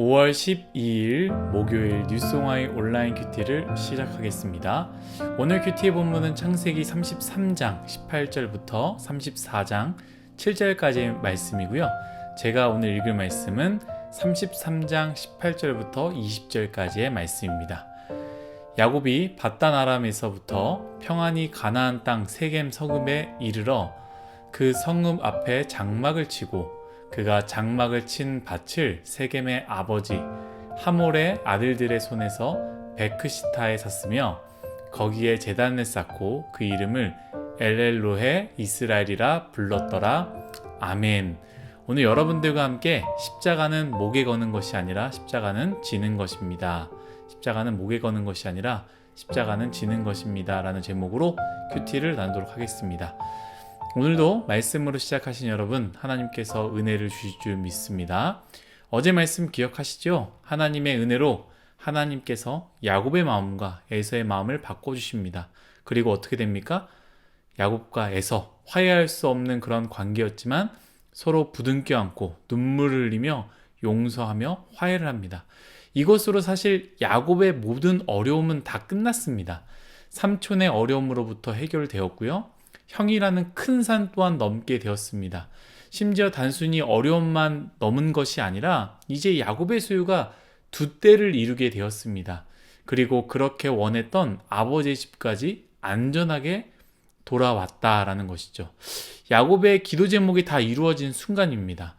5월 12일 목요일 뉴송아이 온라인 큐티를 시작하겠습니다. 오늘 큐티의 본문은 창세기 33장 18절부터 34장 7절까지의 말씀이고요. 제가 오늘 읽을 말씀은 33장 18절부터 20절까지의 말씀입니다. 야곱이 밧단 아람에서부터 평안히 가나안 땅 세겜 성읍에 이르러 그 성읍 앞에 장막을 치고 그가 장막을 친 밭을 세겜의 아버지 하몰의 아들들의 손에서 베크시타에 샀으며 거기에 제단을 쌓고 그 이름을 엘엘로헤 이스라엘이라 불렀더라. 아멘. 오늘 여러분들과 함께 십자가는 목에 거는 것이 아니라 십자가는 지는 것입니다. 십자가는 목에 거는 것이 아니라 십자가는 지는 것입니다. 라는 제목으로 큐티를 나누도록 하겠습니다. 오늘도 말씀으로 시작하신 여러분, 하나님께서 은혜를 주실 줄 믿습니다. 어제 말씀 기억하시죠? 하나님의 은혜로 하나님께서 야곱의 마음과 에서의 마음을 바꿔주십니다. 그리고 어떻게 됩니까? 야곱과 에서 화해할 수 없는 그런 관계였지만 서로 부둥켜 안고 눈물을 흘리며 용서하며 화해를 합니다. 이것으로 사실 야곱의 모든 어려움은 다 끝났습니다. 삼촌의 어려움으로부터 해결되었고요. 형이라는 큰 산 또한 넘게 되었습니다. 심지어 단순히 어려움만 넘은 것이 아니라 이제 야곱의 소유가 두 때를 이루게 되었습니다. 그리고 그렇게 원했던 아버지의 집까지 안전하게 돌아왔다라는 것이죠. 야곱의 기도 제목이 다 이루어진 순간입니다.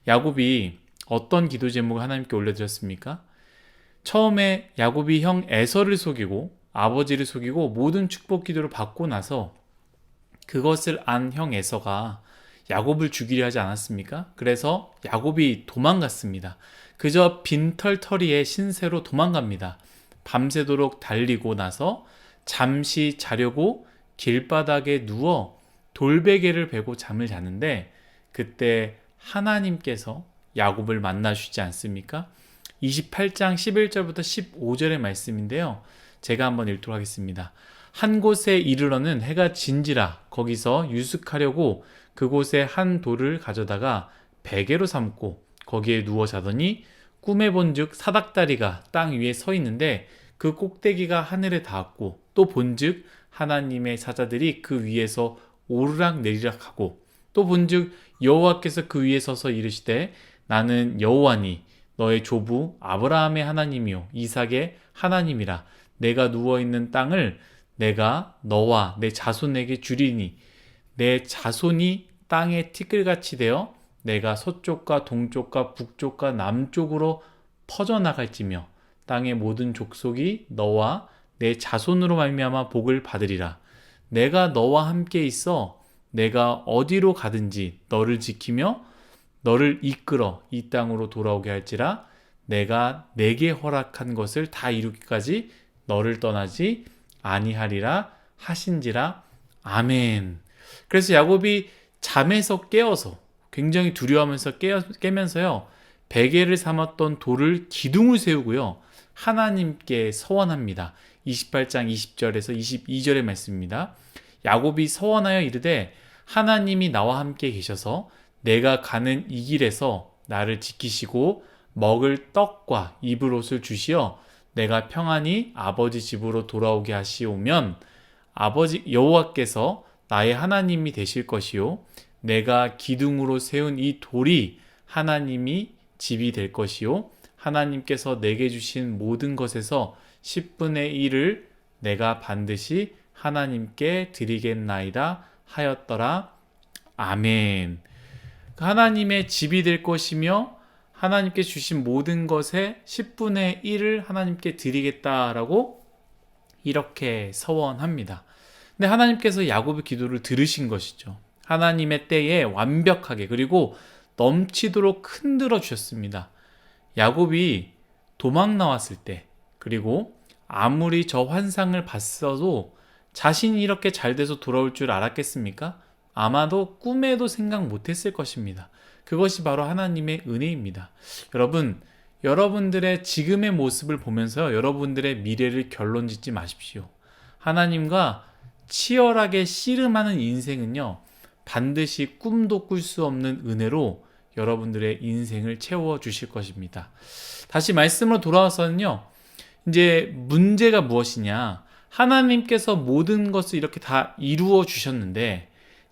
야곱이 어떤 기도 제목을 하나님께 올려드렸습니까? 처음에 야곱이 형 에서를 속이고 아버지를 속이고 모든 축복 기도를 받고 나서 그것을 안 형 에서가 야곱을 죽이려 하지 않았습니까? 그래서 야곱이 도망갔습니다. 그저 빈털터리의 신세로 도망갑니다. 밤새도록 달리고 나서 잠시 자려고 길바닥에 누워 돌베개를 베고 잠을 자는데 그때 하나님께서 야곱을 만나주지 않습니까? 28장 11절부터 15절의 말씀인데요. 제가 한번 읽도록 하겠습니다. 한 곳에 이르러는 해가 진지라 거기서 유숙하려고 그곳에 한 돌을 가져다가 베개로 삼고 거기에 누워 자더니 꿈에 본즉 사닥다리가 땅 위에 서 있는데 그 꼭대기가 하늘에 닿았고 또 본즉 하나님의 사자들이 그 위에서 오르락 내리락 하고 또 본즉 여호와께서 그 위에 서서 이르시되 나는 여호와니 너의 조부 아브라함의 하나님이요 이삭의 하나님이라 내가 누워있는 땅을 내가 너와 내 자손에게 주리니 내 자손이 땅의 티끌같이 되어 내가 서쪽과 동쪽과 북쪽과 남쪽으로 퍼져나갈지며 땅의 모든 족속이 너와 내 자손으로 말미암아 복을 받으리라. 내가 너와 함께 있어 내가 어디로 가든지 너를 지키며 너를 이끌어 이 땅으로 돌아오게 할지라. 내가 내게 허락한 것을 다 이루기까지 너를 떠나지 아니하리라 하신지라. 아멘. 그래서 야곱이 잠에서 깨어서 굉장히 두려워하면서 깨면서요 베개를 삼았던 돌을 기둥을 세우고요 하나님께 서원합니다. 28장 20절에서 22절의 말씀입니다. 야곱이 서원하여 이르되 하나님이 나와 함께 계셔서 내가 가는 이 길에서 나를 지키시고 먹을 떡과 입을 옷을 주시어 내가 평안히 아버지 집으로 돌아오게 하시오면 아버지 여호와께서 나의 하나님이 되실 것이요 내가 기둥으로 세운 이 돌이 하나님이 집이 될 것이요 하나님께서 내게 주신 모든 것에서 10분의 1을 내가 반드시 하나님께 드리겠나이다 하였더라. 아멘. 하나님의 집이 될 것이며 하나님께 주신 모든 것의 10분의 1을 하나님께 드리겠다라고 이렇게 서원합니다. 근데 하나님께서 야곱의 기도를 들으신 것이죠. 하나님의 때에 완벽하게 그리고 넘치도록 흔들어 주셨습니다. 야곱이 도망 나왔을 때 그리고 아무리 저 환상을 봤어도 자신이 이렇게 잘 돼서 돌아올 줄 알았겠습니까? 아마도 꿈에도 생각 못했을 것입니다. 그것이 바로 하나님의 은혜입니다. 여러분, 여러분들의 지금의 모습을 보면서 여러분들의 미래를 결론 짓지 마십시오. 하나님과 치열하게 씨름하는 인생은요, 반드시 꿈도 꿀 수 없는 은혜로 여러분들의 인생을 채워주실 것입니다. 다시 말씀으로 돌아와서는요, 이제 문제가 무엇이냐? 하나님께서 모든 것을 이렇게 다 이루어 주셨는데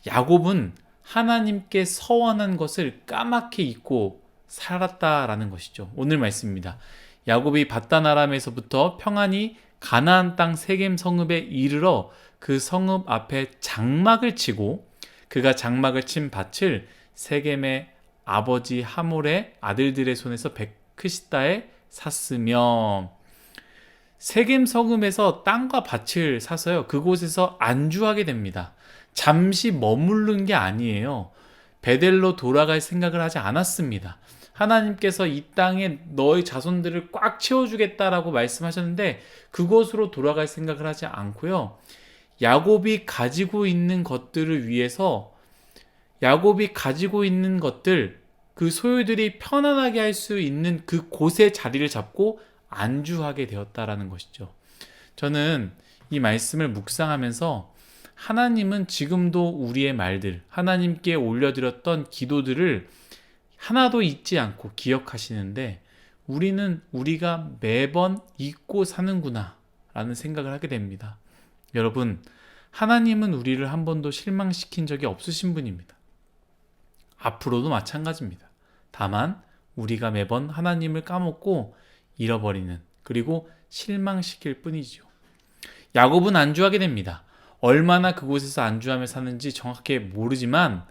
야곱은 하나님께 서원한 것을 까맣게 잊고 살았다라는 것이죠. 오늘 말씀입니다. 야곱이 밧단 아람에서부터 평안히 가나안 땅 세겜 성읍에 이르러 그 성읍 앞에 장막을 치고 그가 장막을 친 밭을 세겜의 아버지 하몰의 아들들의 손에서 베크시다에 샀으며, 세겜 성읍에서 땅과 밭을 사서요, 그곳에서 안주하게 됩니다. 잠시 머무른 게 아니에요. 베델로 돌아갈 생각을 하지 않았습니다. 하나님께서 이 땅에 너의 자손들을 꽉 채워주겠다라고 말씀하셨는데 그곳으로 돌아갈 생각을 하지 않고요, 야곱이 가지고 있는 것들을 위해서, 야곱이 가지고 있는 것들, 그 소유들이 편안하게 할 수 있는 그 곳의 자리를 잡고 안주하게 되었다라는 것이죠. 저는 이 말씀을 묵상하면서 하나님은 지금도 우리의 말들, 하나님께 올려드렸던 기도들을 하나도 잊지 않고 기억하시는데 우리는 우리가 매번 잊고 사는구나 라는 생각을 하게 됩니다. 여러분, 하나님은 우리를 한 번도 실망시킨 적이 없으신 분입니다. 앞으로도 마찬가지입니다. 다만 우리가 매번 하나님을 까먹고 잃어버리는, 그리고 실망시킬 뿐이죠. 야곱은 안주하게 됩니다. 얼마나 그곳에서 안주하며 사는지 정확히 모르지만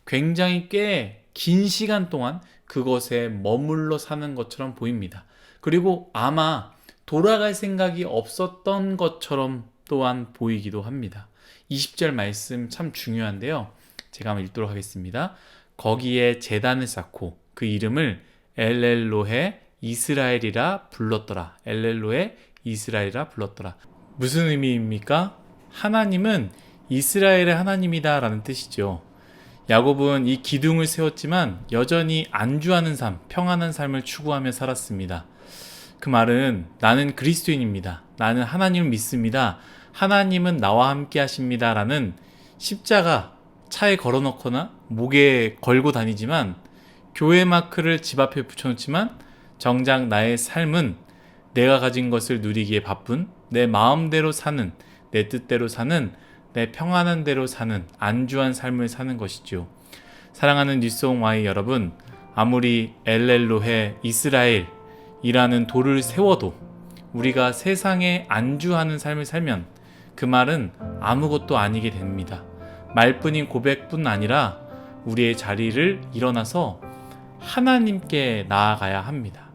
굉장히 꽤 긴 시간 동안 그것에 머물러 사는 것처럼 보입니다. 그리고 아마 돌아갈 생각이 없었던 것처럼 또한 보이기도 합니다. 20절 말씀 참 중요한데요. 제가 한번 읽도록 하겠습니다. 거기에 제단을 쌓고 그 이름을 엘엘로헤 이스라엘이라 불렀더라. 엘엘로헤 이스라엘이라 불렀더라. 무슨 의미입니까? 하나님은 이스라엘의 하나님이다 라는 뜻이죠. 야곱은 이 기둥을 세웠지만 여전히 안주하는 삶, 평안한 삶을 추구하며 살았습니다. 그 말은 나는 그리스도인입니다. 나는 하나님을 믿습니다. 하나님은 나와 함께 하십니다 라는 십자가 차에 걸어놓거나 목에 걸고 다니지만, 교회 마크를 집 앞에 붙여놓지만 정작 나의 삶은 내가 가진 것을 누리기에 바쁜, 내 마음대로 사는, 내 뜻대로 사는, 내 평안한 대로 사는 안주한 삶을 사는 것이죠. 사랑하는 뉴스온 Y 여러분, 아무리 엘렐로헤 이스라엘이라는 돌을 세워도 우리가 세상에 안주하는 삶을 살면 그 말은 아무것도 아니게 됩니다. 말뿐인 고백뿐 아니라 우리의 자리를 일어나서 하나님께 나아가야 합니다.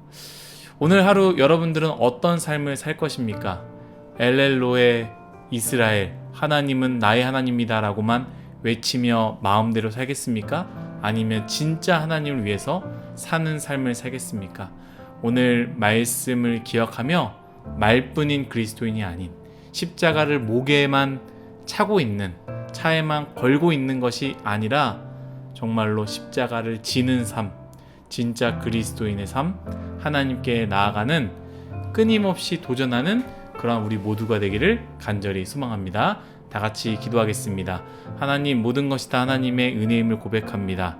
오늘 하루 여러분들은 어떤 삶을 살 것입니까? 엘렐로헤 이스라엘, 하나님은 나의 하나님이다 라고만 외치며 마음대로 살겠습니까? 아니면 진짜 하나님을 위해서 사는 삶을 살겠습니까? 오늘 말씀을 기억하며 말뿐인 그리스도인이 아닌, 십자가를 목에만 차고 있는, 차에만 걸고 있는 것이 아니라 정말로 십자가를 지는 삶, 진짜 그리스도인의 삶, 하나님께 나아가는, 끊임없이 도전하는 그런 우리 모두가 되기를 간절히 소망합니다. 다 같이 기도하겠습니다. 하나님, 모든 것이 다 하나님의 은혜임을 고백합니다.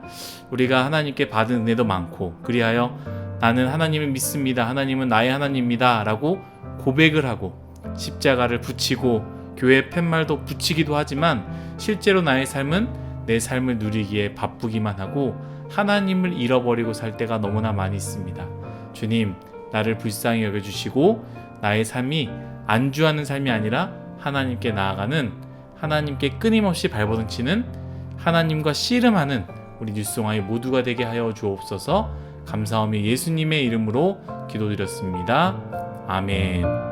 우리가 하나님께 받은 은혜도 많고, 그리하여 나는 하나님을 믿습니다, 하나님은 나의 하나님입니다 라고 고백을 하고 십자가를 붙이고 교회 팻말도 붙이기도 하지만 실제로 나의 삶은 내 삶을 누리기에 바쁘기만 하고 하나님을 잃어버리고 살 때가 너무나 많이 있습니다. 주님, 나를 불쌍히 여겨주시고 나의 삶이 안주하는 삶이 아니라 하나님께 나아가는, 하나님께 끊임없이 발버둥치는, 하나님과 씨름하는 우리 뉴스송아이 모두가 되게 하여 주옵소서. 감사하며 예수님의 이름으로 기도드렸습니다. 아멘.